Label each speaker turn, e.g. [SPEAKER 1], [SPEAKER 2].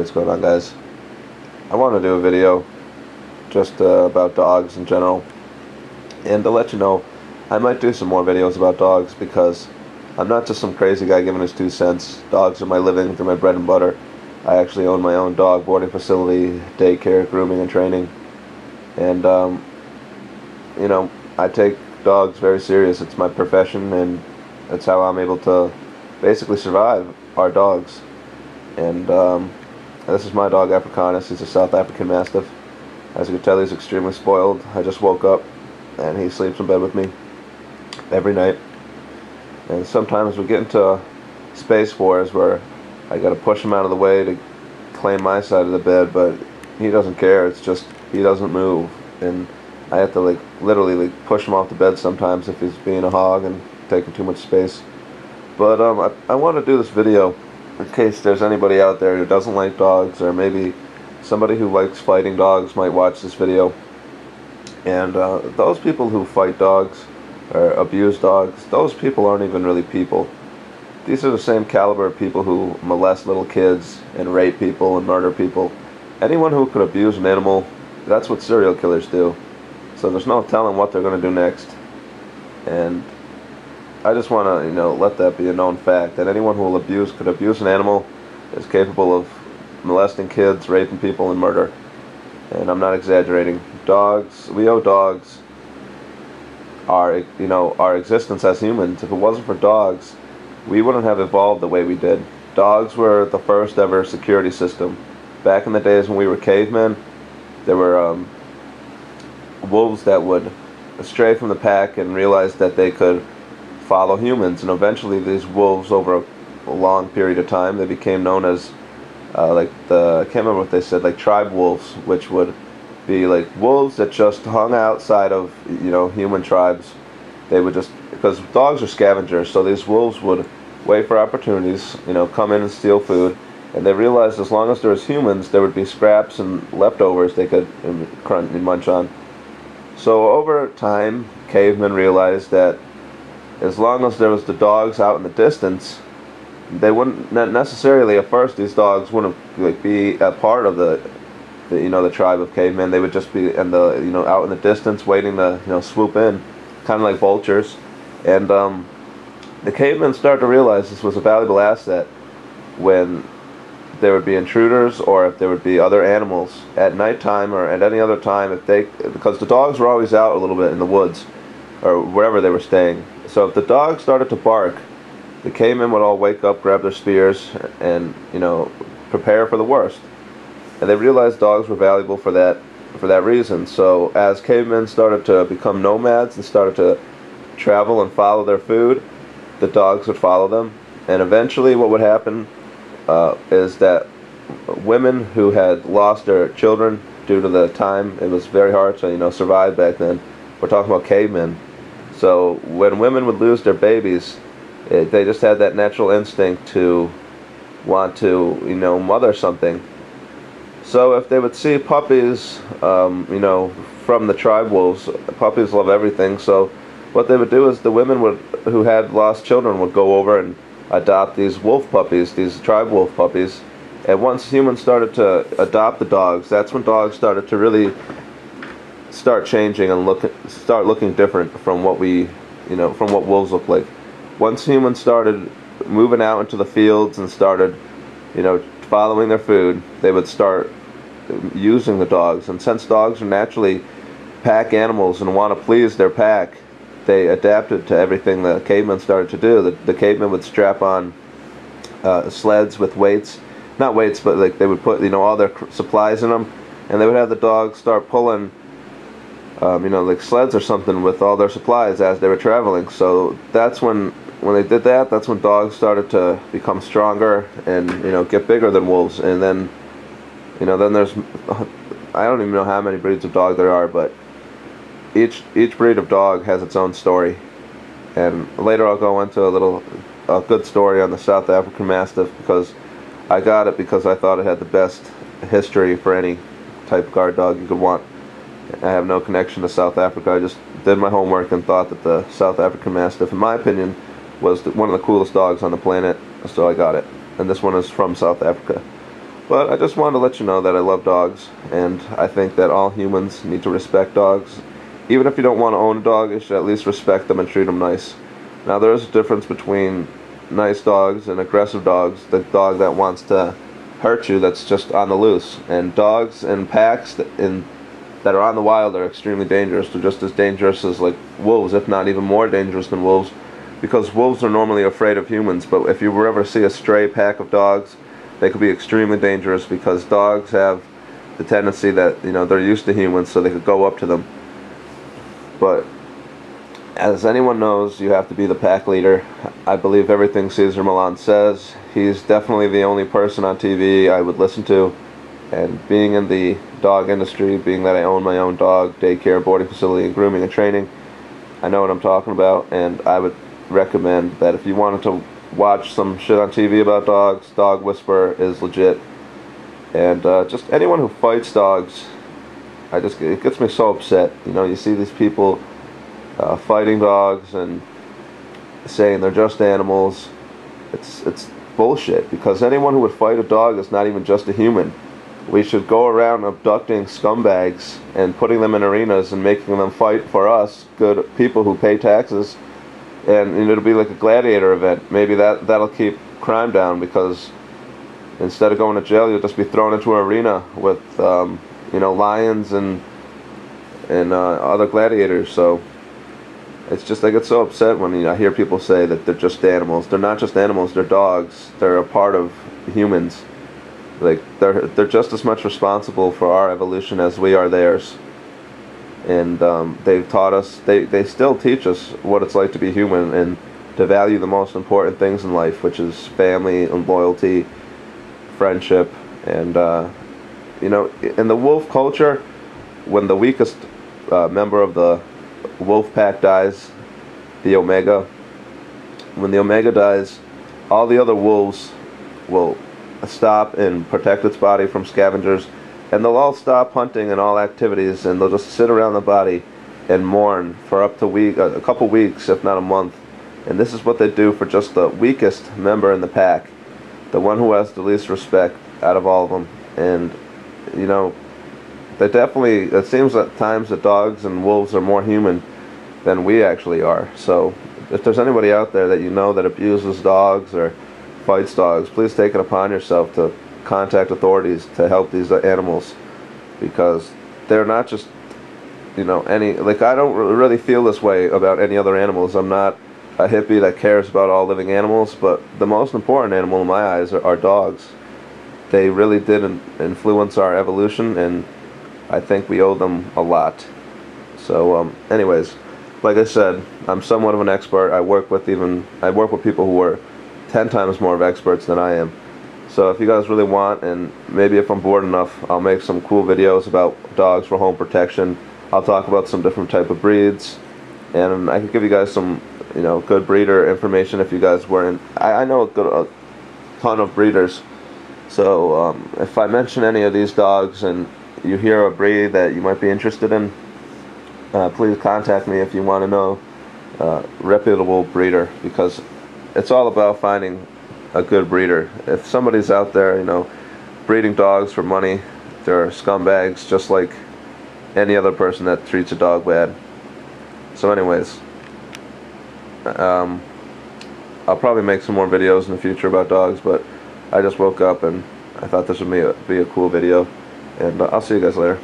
[SPEAKER 1] what's going on, guys? I want to do a video just about dogs in general, and to let you know, I might do some more videos about dogs because I'm not just some crazy guy giving his 2 cents. Dogs are my living, they're my bread and butter. I actually own my own dog boarding facility, daycare, grooming, and training, and I take dogs very serious. It's my profession, and it's how I'm able to basically survive our dogs. And this is my dog, Africanus. He's a South African Mastiff. As you can tell, he's extremely spoiled. I just woke up and he sleeps in bed with me every night. And sometimes we get into space wars where I gotta push him out of the way to claim my side of the bed, but he doesn't care. It's just he doesn't move, and I have to literally push him off the bed sometimes if he's being a hog and taking too much space. But I want to do this video in case there's anybody out there who doesn't like dogs, or maybe somebody who likes fighting dogs might watch this video. And those people who fight dogs or abuse dogs, those people aren't even really people. These are the same caliber of people who molest little kids and rape people and murder people. Anyone who could abuse an animal, that's what serial killers do. So there's no telling what they're going to do next. And I just want to, let that be a known fact, that anyone who could abuse an animal is capable of molesting kids, raping people, and murder. And I'm not exaggerating. Dogs, we owe dogs our existence as humans. If it wasn't for dogs, we wouldn't have evolved the way we did. Dogs were the first ever security system. Back in the days when we were cavemen, there were wolves that would stray from the pack and realize that they could follow humans, and eventually these wolves, over a long period of time, they became known as I can't remember what they said, like tribe wolves, which would be like wolves that just hung outside of human tribes. They would just, because dogs are scavengers, so these wolves would wait for opportunities, come in and steal food, and they realized as long as there was humans, there would be scraps and leftovers they could crunch and munch on. So over time, cavemen realized that as long as there was the dogs out in the distance, they wouldn't necessarily, at first, these dogs wouldn't be a part of the tribe of cavemen. They would just be out in the distance, waiting to swoop in, kind of like vultures. And the cavemen started to realize this was a valuable asset when there would be intruders, or if there would be other animals at nighttime or at any other time, because the dogs were always out a little bit in the woods or wherever they were staying. So if the dogs started to bark, the cavemen would all wake up, grab their spears, and prepare for the worst. And they realized dogs were valuable for that reason. So as cavemen started to become nomads and started to travel and follow their food, the dogs would follow them. And eventually what would happen is that women who had lost their children due to the time, it was very hard to survive back then. We're talking about cavemen. So when women would lose their babies, they just had that natural instinct to want to mother something. So if they would see puppies, from the tribe wolves, puppies love everything. So what they would do is the women who had lost children would go over and adopt these wolf puppies, these tribe wolf puppies. And once humans started to adopt the dogs, that's when dogs started to really start changing and start looking different from what from what wolves look like. Once humans started moving out into the fields and started, following their food, they would start using the dogs. And since dogs are naturally pack animals and want to please their pack, they adapted to everything the cavemen started to do. The cavemen would strap on sleds with weights, not weights, but they would put all their supplies in them, and they would have the dogs start pulling sleds or something with all their supplies as they were traveling. So that's when they did that, that's when dogs started to become stronger and get bigger than wolves. And then then there's, I don't even know how many breeds of dog there are, but each breed of dog has its own story. And later I'll go into a good story on the South African Mastiff, because I got it because I thought it had the best history for any type of guard dog you could want. I have no connection to South Africa. I just did my homework and thought that the South African Mastiff, in my opinion, was one of the coolest dogs on the planet, so I got it. And this one is from South Africa. But I just wanted to let you know that I love dogs, and I think that all humans need to respect dogs. Even if you don't want to own a dog, you should at least respect them and treat them nice. Now, there is a difference between nice dogs and aggressive dogs. The dog that wants to hurt you, that's just on the loose. And dogs in packs that are on the wild are extremely dangerous. They're just as dangerous as like wolves, if not even more dangerous than wolves, because wolves are normally afraid of humans. But if you ever see a stray pack of dogs, they could be extremely dangerous, because dogs have the tendency that, they're used to humans, so they could go up to them. But as anyone knows, you have to be the pack leader. I believe everything Cesar Millan says. He's definitely the only person on TV I would listen to. And being in the dog industry, being that I own my own dog, daycare, boarding facility, and grooming and training, I know what I'm talking about. And I would recommend that if you wanted to watch some shit on TV about dogs, Dog Whisperer is legit. And just anyone who fights dogs, it gets me so upset. You see these people fighting dogs and saying they're just animals. It's bullshit, because anyone who would fight a dog is not even just a human. We should go around abducting scumbags and putting them in arenas and making them fight for us, good people who pay taxes, and it'll be like a gladiator event. Maybe that'll keep crime down, because instead of going to jail, you'll just be thrown into an arena with lions and other gladiators. So it's just, I get so upset when I hear people say that they're just animals. They're not just animals, they're dogs. They're a part of humans. Like, they're just as much responsible for our evolution as we are theirs. And they've taught us, they still teach us what it's like to be human and to value the most important things in life, which is family and loyalty, friendship. And in the wolf culture, when the weakest member of the wolf pack dies, the Omega, when the Omega dies, all the other wolves will stop and protect its body from scavengers, and they'll all stop hunting and all activities, and they'll just sit around the body and mourn for up to a couple weeks, if not a month. And this is what they do for just the weakest member in the pack, the one who has the least respect out of all of them. And they definitely, it seems at times that dogs and wolves are more human than we actually are. So if there's anybody out there that that abuses dogs or fights dogs, please take it upon yourself to contact authorities to help these animals, because they're not just I don't really feel this way about any other animals. I'm not a hippie that cares about all living animals, but the most important animal in my eyes are dogs. They really did influence our evolution, and I think we owe them a lot. So anyways, like I said, I'm somewhat of an expert. I work with people who are 10 times more of experts than I am. So if you guys really want, and maybe if I'm bored enough, I'll make some cool videos about dogs for home protection. I'll talk about some different type of breeds, and I could give you guys some good breeder information if you guys weren't. I know a ton of breeders. So if I mention any of these dogs and you hear a breed that you might be interested in, please contact me if you want to know reputable breeder, because it's all about finding a good breeder. If somebody's out there, breeding dogs for money, they're scumbags, just like any other person that treats a dog bad. So anyways, I'll probably make some more videos in the future about dogs, but I just woke up and I thought this would be a cool video, and I'll see you guys later.